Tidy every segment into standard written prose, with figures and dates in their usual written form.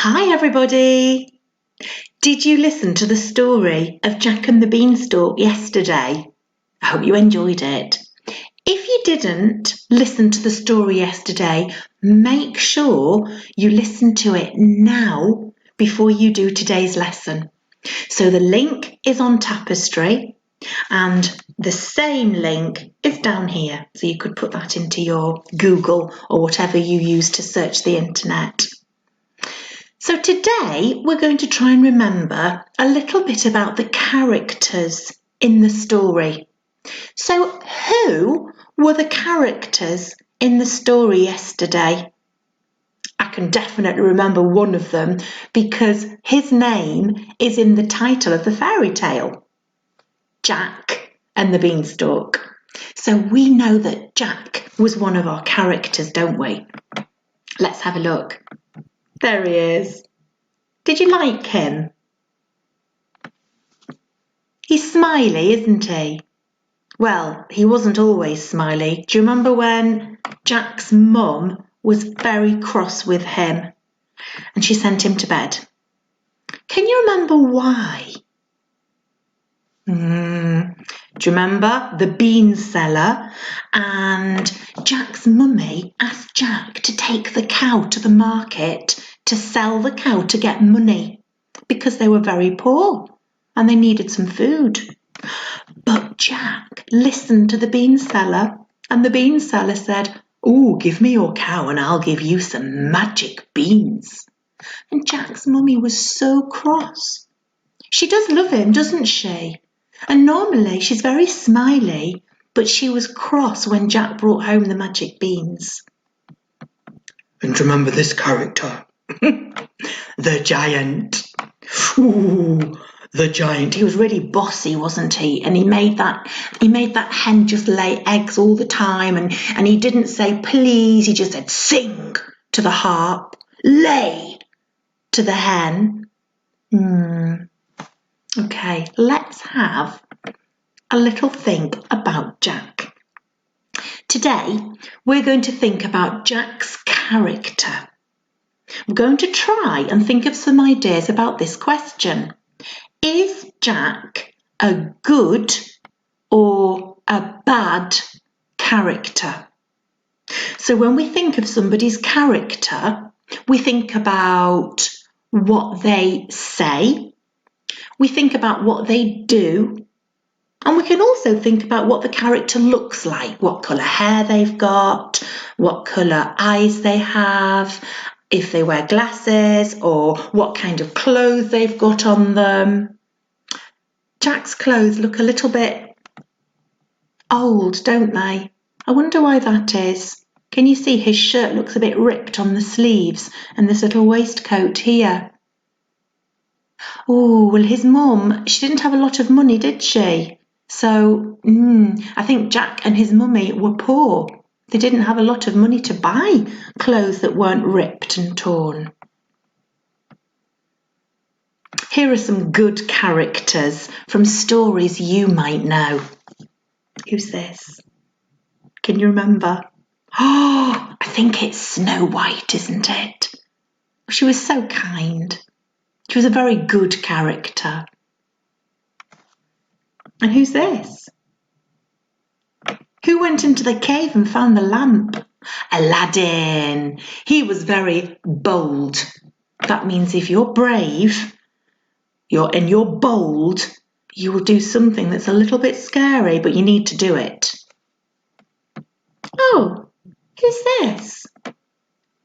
Hi everybody! Did you listen to the story of Jack and the Beanstalk yesterday? I hope you enjoyed it. If you didn't listen to the story yesterday, make sure you listen to it now before you do today's lesson. So the link is on Tapestry and the same link is down here. So you could put that into your Google or whatever you use to search the internet. So today we're going to try and remember a little bit about the characters in the story. So who were the characters in the story yesterday? I can definitely remember one of them because his name is in the title of the fairy tale, Jack and the Beanstalk. So we know that Jack was one of our characters, don't we? Let's have a look. There he is. Did you like him? He's smiley, isn't he? Well, he wasn't always smiley. Do you remember when Jack's mum was very cross with him and she sent him to bed? Can you remember why? Do you remember the bean seller and Jack's mummy asked Jack to take the cow to the market to sell the cow to get money because they were very poor and they needed some food. But Jack listened to the bean seller and the bean seller said, "Oh, give me your cow and I'll give you some magic beans." And Jack's mummy was so cross. She does love him, doesn't she? And normally she's very smiley, but she was cross when Jack brought home the magic beans. And remember this character, the giant. Ooh, the giant. He was really bossy, wasn't he? And he made that hen just lay eggs all the time, and he didn't say please, he just said sing to the harp, lay to the hen. Okay, let's have a little think about Jack. Today, we're going to think about Jack's character. We're going to try and think of some ideas about this question. Is Jack a good or a bad character? So when we think of somebody's character, we think about what they say, we think about what they do, and we can also think about what the character looks like, what colour hair they've got, what colour eyes they have, if they wear glasses, or what kind of clothes they've got on them. Jack's clothes look a little bit old, don't they? I wonder why that is. Can you see his shirt looks a bit ripped on the sleeves and this little waistcoat here? Oh, well, his mum, she didn't have a lot of money, did she? So, I think Jack and his mummy were poor. They didn't have a lot of money to buy clothes that weren't ripped and torn. Here are some good characters from stories you might know. Who's this? Can you remember? Oh, I think it's Snow White, isn't it? She was so kind. She was a very good character. And who's this? Who went into the cave and found the lamp? Aladdin. He was very bold. That means if you're brave, and you're bold, you will do something that's a little bit scary, but you need to do it. Oh, who's this?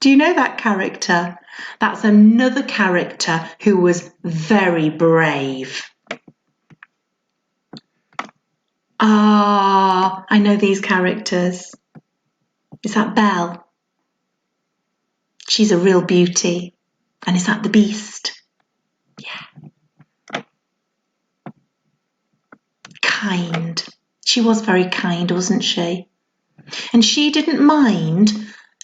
Do you know that character? That's another character who was very brave. Ah, I know these characters. Is that Belle? She's a real beauty. And is that the Beast? Yeah. Kind. She was very kind, wasn't she? And she didn't mind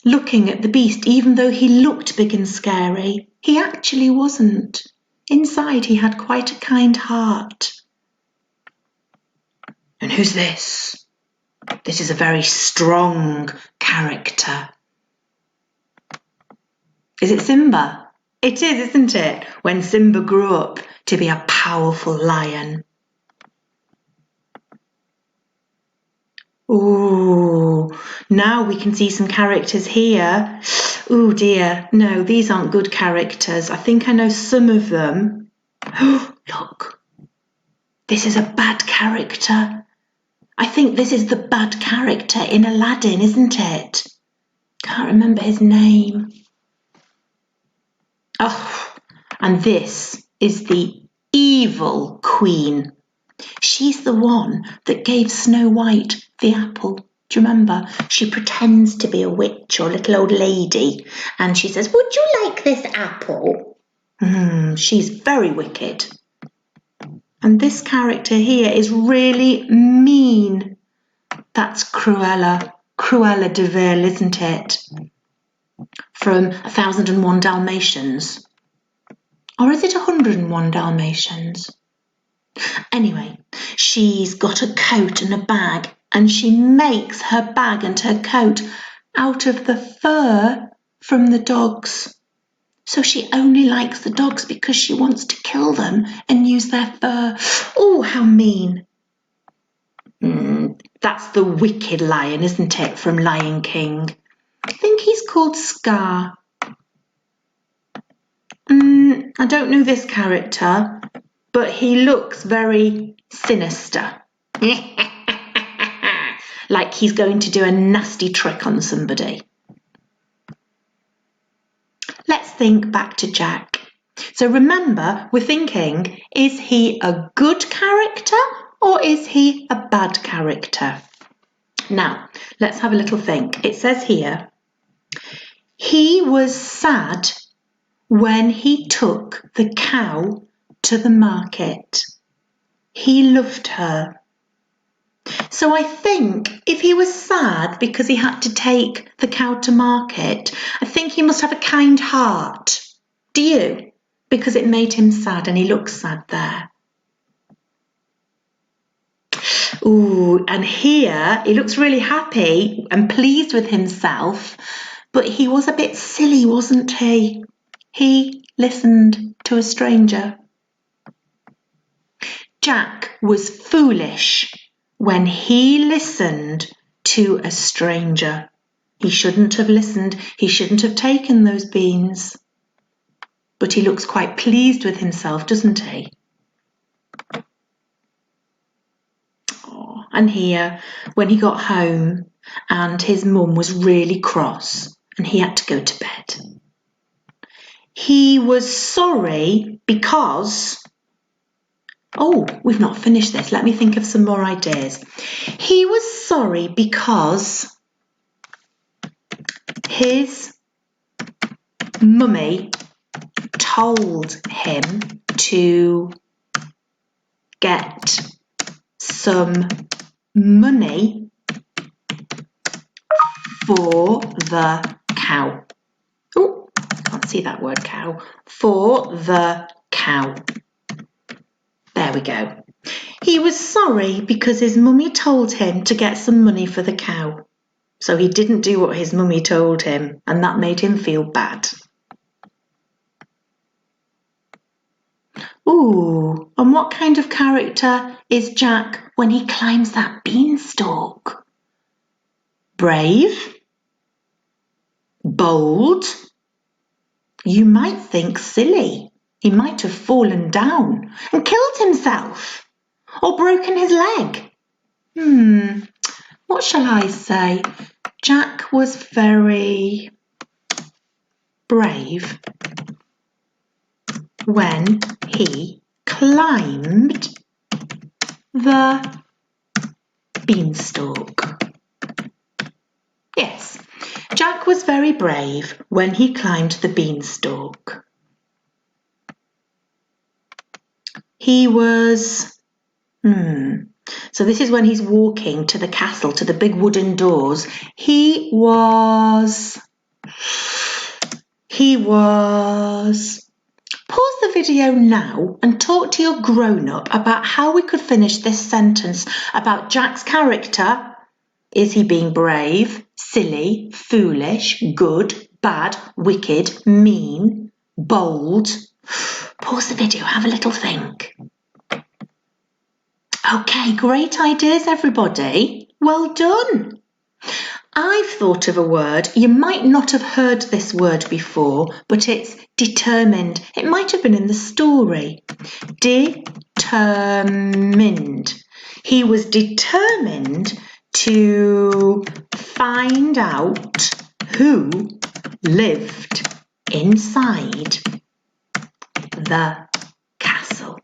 looking at the Beast, even though he looked big and scary. He actually wasn't. Inside, he had quite a kind heart. And who's this? This is a very strong character. Is it Simba? It is, isn't it? When Simba grew up to be a powerful lion. Ooh, now we can see some characters here. Oh dear, no, these aren't good characters. I think I know some of them. Look, this is a bad character. I think this is the bad character in Aladdin, isn't it? Can't remember his name. Oh, and this is the evil queen. She's the one that gave Snow White the apple. Do you remember? She pretends to be a witch or little old lady and she says, "Would you like this apple?" She's very wicked. And this character here is really mean. That's Cruella. Cruella de Vil, isn't it? From 1001 Dalmatians. Or is it 101 Dalmatians? Anyway, she's got a coat and a bag, and she makes her bag and her coat out of the fur from the dogs. So she only likes the dogs because she wants to kill them and use their fur. Oh, how mean. That's the wicked lion, isn't it, from Lion King? I think he's called Scar. I don't know this character, but he looks very sinister. Like he's going to do a nasty trick on somebody. Let's think back to Jack. So remember, we're thinking, is he a good character or is he a bad character? Now, let's have a little think. It says here, he was sad when he took the cow to the market. He loved her. So I think if he was sad because he had to take the cow to market, I think he must have a kind heart. Do you? Because it made him sad and he looks sad there. Ooh, and here he looks really happy and pleased with himself, but he was a bit silly, wasn't he? He listened to a stranger. Jack was foolish when he listened to a stranger. He shouldn't have listened. He shouldn't have taken those beans. But he looks quite pleased with himself, doesn't he? Oh, and here, when he got home and his mum was really cross and he had to go to bed. He was sorry because... Oh, we've not finished this. Let me think of some more ideas. He was sorry because his mummy told him to get some money for the cow. Oh, can't see that word cow. For the cow. There we go. He was sorry because his mummy told him to get some money for the cow. So he didn't do what his mummy told him, and that made him feel bad. Ooh, and what kind of character is Jack when he climbs that beanstalk? Brave? Bold? You might think silly. He might have fallen down and killed himself or broken his leg. What shall I say? Jack was very brave when he climbed the beanstalk. Yes, Jack was very brave when he climbed the beanstalk. He was... So this is when he's walking to the castle, to the big wooden doors. He was... Pause the video now and talk to your grown-up about how we could finish this sentence about Jack's character. Is he being brave, silly, foolish, good, bad, wicked, mean, bold. Pause the video, have a little think. Okay, great ideas, everybody. Well done. I've thought of a word. You might not have heard this word before, but it's determined. It might have been in the story. Determined. He was determined to find out who lived inside the castle.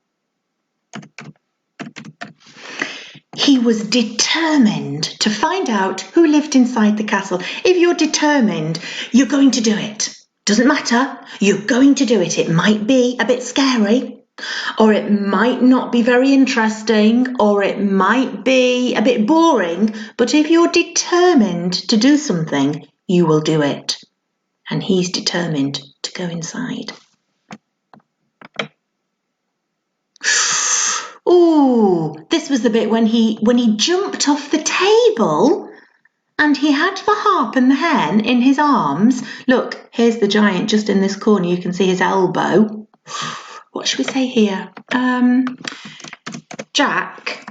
He was determined to find out who lived inside the castle. If you're determined, you're going to do it. Doesn't matter, you're going to do it. It might be a bit scary, or it might not be very interesting, or it might be a bit boring, but if you're determined to do something, you will do it. And he's determined to go inside. Ooh, this was the bit when he jumped off the table and he had the harp and the hen in his arms. Look, here's the giant just in this corner. You can see his elbow. What should we say here? Jack.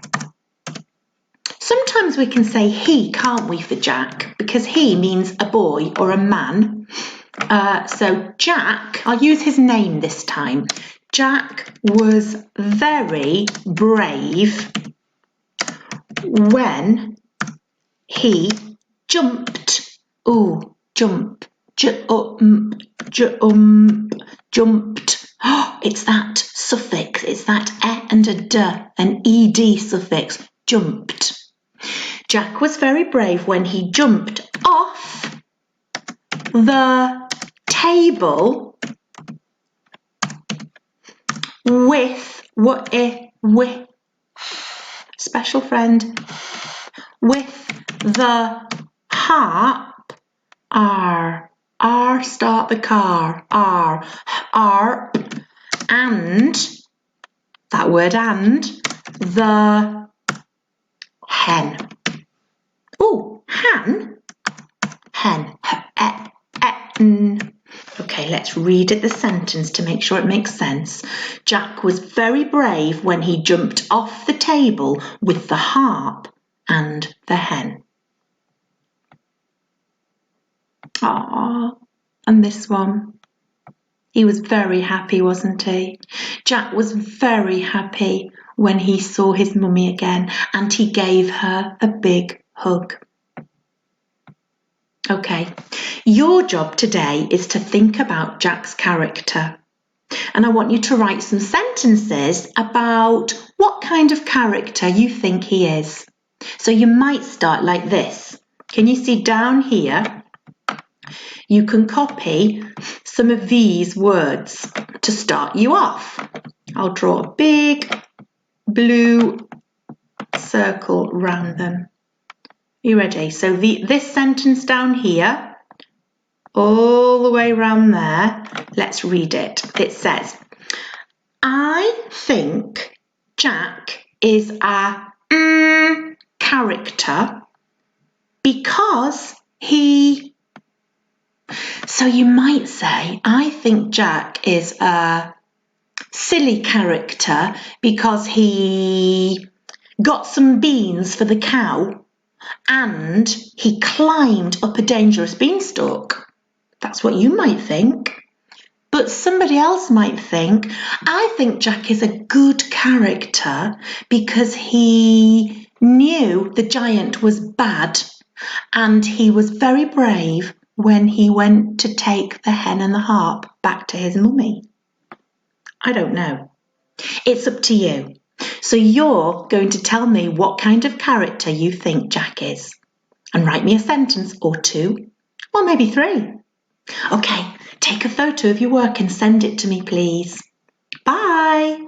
Sometimes we can say he, can't we, for Jack? Because he means a boy or a man. So Jack, I'll use his name this time. Jack was very brave when he jumped. Ooh, jump. Jumped. Oh, it's that suffix. It's that e and a d, an ed suffix. Jumped. Jack was very brave when he jumped off the table with special friend, with the harp. R, start the car. Harp, and that word and the hen. Oh, hen. Okay, let's read it, the sentence, to make sure it makes sense. Jack was very brave when he jumped off the table with the harp and the hen. And this one. He was very happy, wasn't he? Jack was very happy when he saw his mummy again and he gave her a big hug. Okay, your job today is to think about Jack's character. And I want you to write some sentences about what kind of character you think he is. So you might start like this. Can you see down here? You can copy some of these words to start you off. I'll draw a big blue circle round them. You ready? So this sentence down here, all the way around there, let's read it. It says, I think Jack is a character because he... So you might say, I think Jack is a silly character because he got some beans for the cow and he climbed up a dangerous beanstalk. That's what you might think. But somebody else might think, I think Jack is a good character because he knew the giant was bad and he was very brave when he went to take the hen and the harp back to his mummy. I don't know. It's up to you. So you're going to tell me what kind of character you think Jack is. And write me a sentence or two, or maybe 3. Okay, take a photo of your work and send it to me, please. Bye.